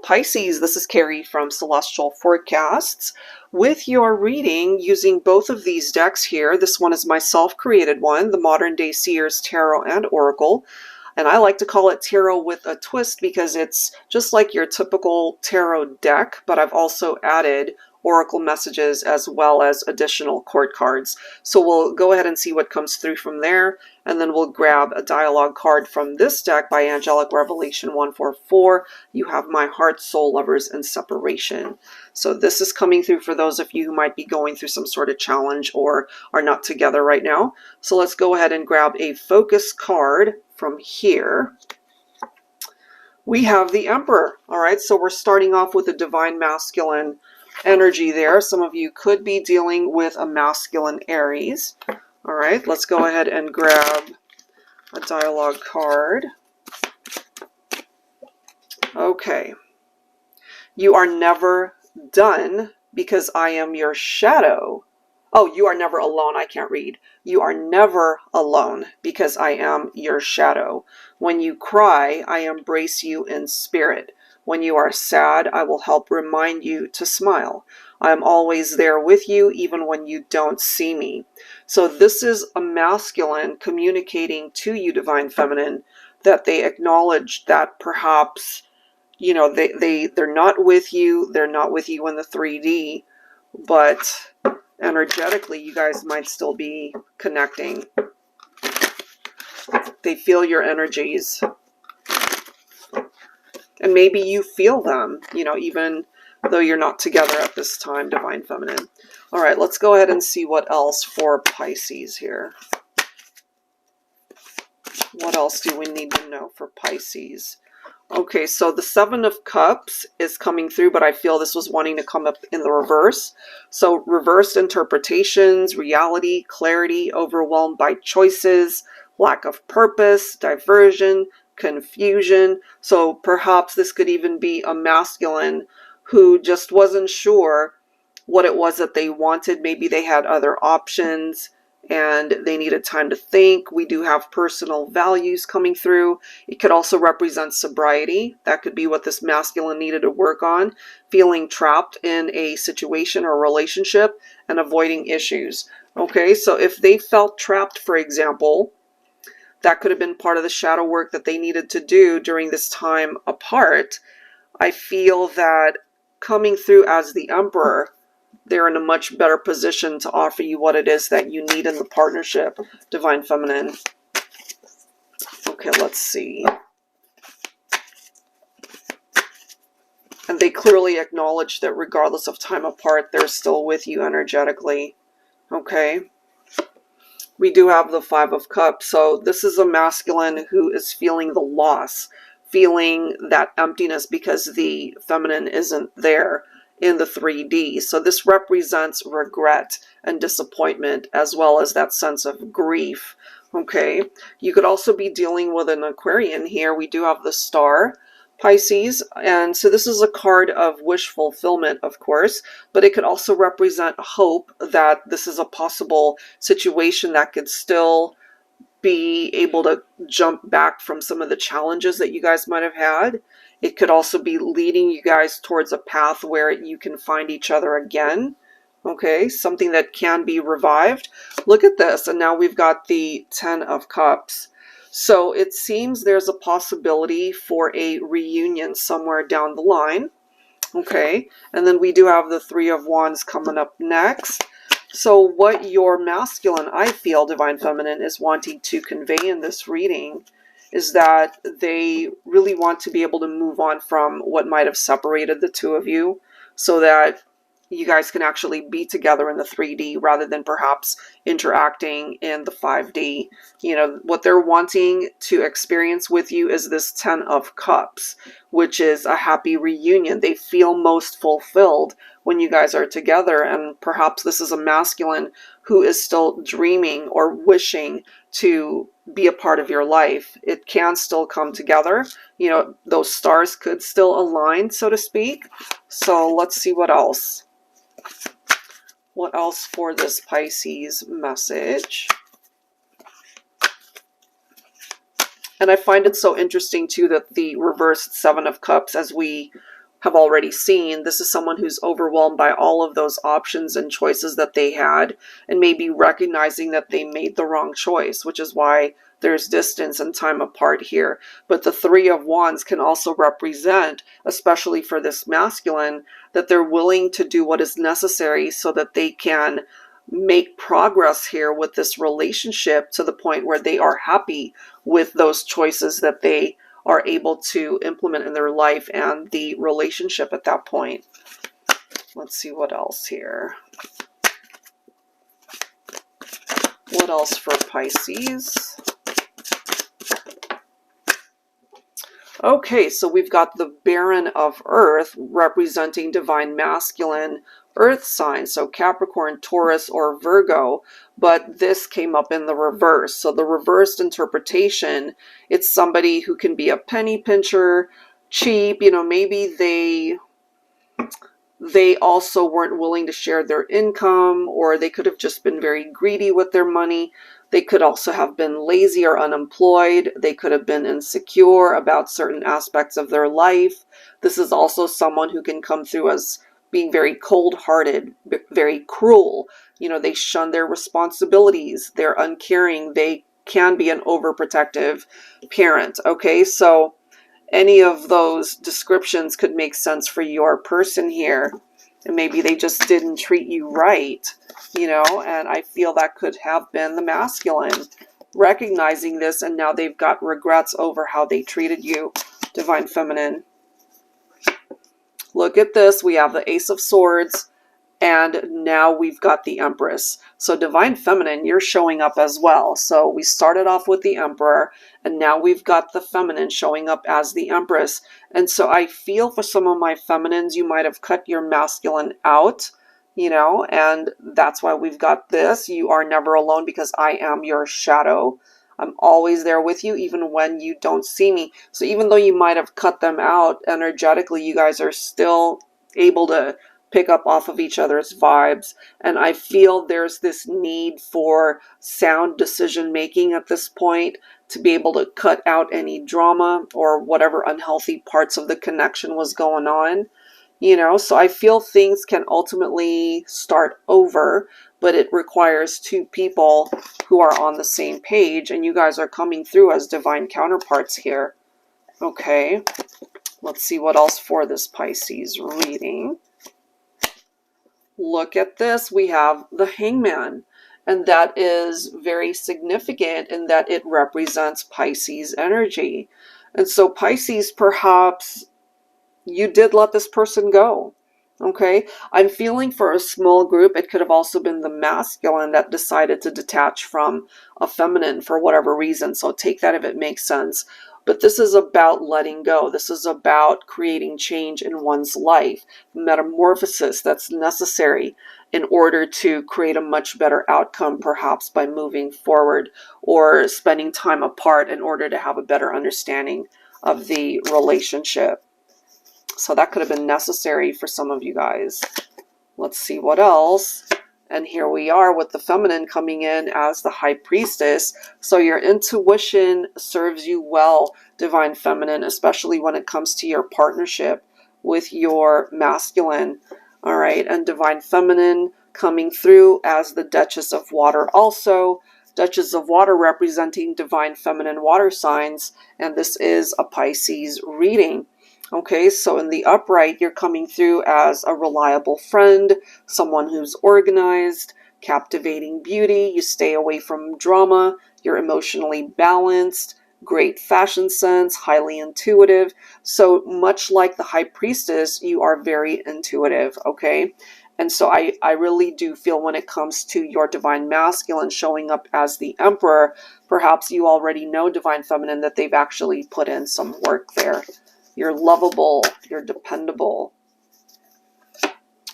Pisces, this is Carrie from Celestial Forecasts with your reading using both of these decks here. This one is my self-created one, the Modern Day Seers Tarot and Oracle. And I like to call it tarot with a twist because it's just like your typical tarot deck, but I've also added oracle messages as well as additional court cards. So we'll go ahead and see what comes through from there, and then we'll grab a dialogue card from this deck by Angelic Revelation 144. You have My Heart, Soul Lovers, and Separation. So this is coming through for those of you who might be going through some sort of challenge or are not together right now. So let's go ahead and grab a focus card from here. We have the Emperor. All right, so we're starting off with a divine masculine energy there. Some of you could be dealing with a masculine Aries. All right, let's go ahead and grab a dialogue card. Okay. You are never done because I am your shadow. Oh, you are never alone. I can't read. You are never alone because I am your shadow. When you cry, I embrace you in spirit. When you are sad, I will help remind you to smile. I am always there with you, even when you don't see me. So this is a masculine communicating to you, Divine Feminine, that they acknowledge that perhaps, you know, they're not with you. They're not with you in the 3D, but energetically, you guys might still be connecting. They feel your energies. And maybe you feel them, you know, even though you're not together at this time, Divine Feminine. All right, let's go ahead and see what else for Pisces here. What else do we need to know for Pisces? Okay, so the Seven of Cups is coming through, but I feel this was wanting to come up in the reverse. So reversed interpretations, reality, clarity, overwhelmed by choices, lack of purpose, diversion, confusion. So perhaps this could even be a masculine who just wasn't sure what it was that they wanted. Maybe they had other options and they needed time to think. We do have personal values coming through. It could also represent sobriety. That could be what this masculine needed to work on. Feeling trapped in a situation or relationship and avoiding issues. Okay, so if they felt trapped, for example, that could have been part of the shadow work that they needed to do during this time apart. I feel that coming through as the Emperor, they're in a much better position to offer you what it is that you need in the partnership, Divine Feminine. Okay, let's see. And they clearly acknowledge that regardless of time apart, they're still with you energetically. Okay. We do have the Five of Cups. So this is a masculine who is feeling the loss, feeling that emptiness because the feminine isn't there in the 3D. So this represents regret and disappointment as well as that sense of grief. Okay. You could also be dealing with an Aquarian here. We do have the Star, Pisces, and so this is a card of wish fulfillment, of course, but it could also represent hope that this is a possible situation that could still be able to jump back from some of the challenges that you guys might have had. It could also be leading you guys towards a path where you can find each other again. Okay, something that can be revived. Look at this, and now we've got the Ten of Cups. So it seems there's a possibility for a reunion somewhere down the line. Okay, and then we do have the Three of Wands coming up next. So what your masculine, I feel, Divine Feminine, is wanting to convey in this reading is that they really want to be able to move on from what might have separated the two of you so that you guys can actually be together in the 3D rather than perhaps interacting in the 5D. You know, what they're wanting to experience with you is this Ten of Cups, which is a happy reunion. They feel most fulfilled when you guys are together, and perhaps this is a masculine who is still dreaming or wishing to be a part of your life. It can still come together. You know, those stars could still align, so to speak. So let's see what else. What else for this Pisces message? And I find it so interesting too that the reversed Seven of Cups, as we have already seen. This is someone who's overwhelmed by all of those options and choices that they had, and maybe recognizing that they made the wrong choice, which is why there's distance and time apart here. But the Three of Wands can also represent, especially for this masculine, that they're willing to do what is necessary so that they can make progress here with this relationship to the point where they are happy with those choices that they are able to implement in their life and the relationship at that point. Let's see what else here. What else for Pisces? Okay, so we've got the Baron of Earth representing divine masculine earth signs, so Capricorn, Taurus, or Virgo, but this came up in the reverse. So the reversed interpretation, it's somebody who can be a penny pincher, cheap, you know, maybe they also weren't willing to share their income, or they could have just been very greedy with their money. They could also have been lazy or unemployed. They could have been insecure about certain aspects of their life. This is also someone who can come through as being very cold-hearted, very cruel. You know, they shun their responsibilities. They're uncaring. They can be an overprotective parent. Okay, so any of those descriptions could make sense for your person here. And maybe they just didn't treat you right, you know, and I feel that could have been the masculine recognizing this, and now they've got regrets over how they treated you, divine feminine. Look at this. We have the Ace of Swords, and now we've got the Empress. So divine feminine, you're showing up as well. So we started off with the Emperor, and now we've got the feminine showing up as the Empress. And so I feel for some of my feminines, you might have cut your masculine out, you know, and that's why we've got this. You are never alone because I am your shadow. I'm always there with you, even when you don't see me. So even though you might have cut them out energetically, you guys are still able to pick up off of each other's vibes. And I feel there's this need for sound decision making at this point to be able to cut out any drama or whatever unhealthy parts of the connection was going on. You know, so I feel things can ultimately start over, but it requires two people who are on the same page, and you guys are coming through as divine counterparts here. Okay, let's see what else for this Pisces reading. Look at this. We have the Hangman, and that is very significant in that it represents Pisces energy. And so Pisces, perhaps you did let this person go. Okay, I'm feeling for a small group, it could have also been the masculine that decided to detach from a feminine for whatever reason. So take that if it makes sense. But this is about letting go. This is about creating change in one's life, metamorphosis that's necessary in order to create a much better outcome, perhaps by moving forward or spending time apart in order to have a better understanding of the relationship. So that could have been necessary for some of you guys. Let's see what else. And here we are with the feminine coming in as the High Priestess. So your intuition serves you well, divine feminine, especially when it comes to your partnership with your masculine. All right, and divine feminine coming through as the Duchess of Water also. Duchess of Water representing divine feminine water signs, and this is a Pisces reading. Okay, so in the upright, you're coming through as a reliable friend, someone who's organized, captivating beauty. You stay away from drama. You're emotionally balanced, great fashion sense, highly intuitive. So much like the High Priestess, you are very intuitive, okay? And so I really do feel when it comes to your divine masculine showing up as the Emperor, perhaps you already know, divine feminine, that they've actually put in some work there. You're lovable. You're dependable.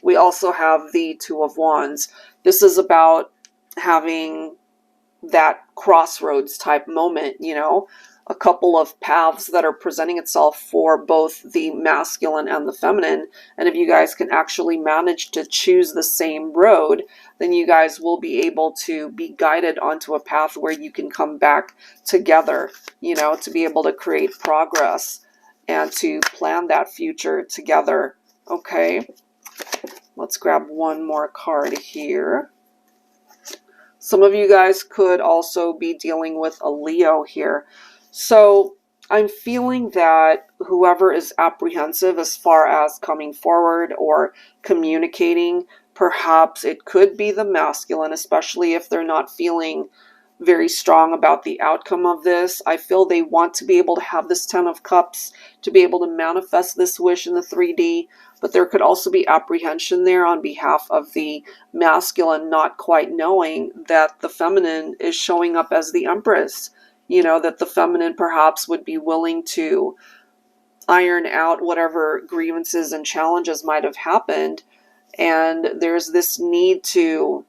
We also have the Two of Wands. This is about having that crossroads type moment, you know, a couple of paths that are presenting itself for both the masculine and the feminine. And if you guys can actually manage to choose the same road, then you guys will be able to be guided onto a path where you can come back together, you know, to be able to create progress. and to plan that future together. Okay, let's grab one more card here. Some of you guys could also be dealing with a Leo here. So I'm feeling that whoever is apprehensive as far as coming forward or communicating, perhaps it could be the masculine, especially if they're not feeling very strong about the outcome of this. I feel they want to be able to have this 10 of Cups, to be able to manifest this wish in the 3D, but there could also be apprehension there on behalf of the masculine, not quite knowing that the feminine is showing up as the Empress. You know, that the feminine perhaps would be willing to iron out whatever grievances and challenges might have happened. And there's this need to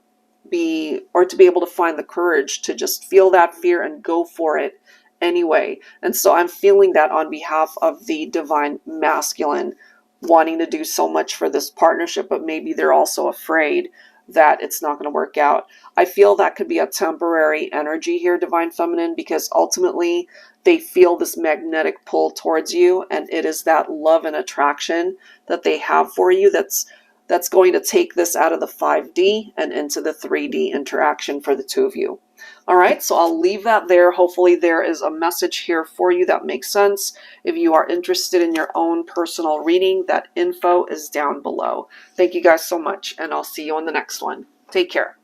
be able to find the courage to just feel that fear and go for it anyway. And so I'm feeling that on behalf of the divine masculine, wanting to do so much for this partnership, but maybe they're also afraid that it's not going to work out. I feel that could be a temporary energy here, divine feminine, because ultimately they feel this magnetic pull towards you, and it is that love and attraction that they have for you that's going to take this out of the 5D and into the 3D interaction for the two of you. All right, so I'll leave that there. Hopefully there is a message here for you that makes sense. If you are interested in your own personal reading, that info is down below. Thank you guys so much, and I'll see you on the next one. Take care.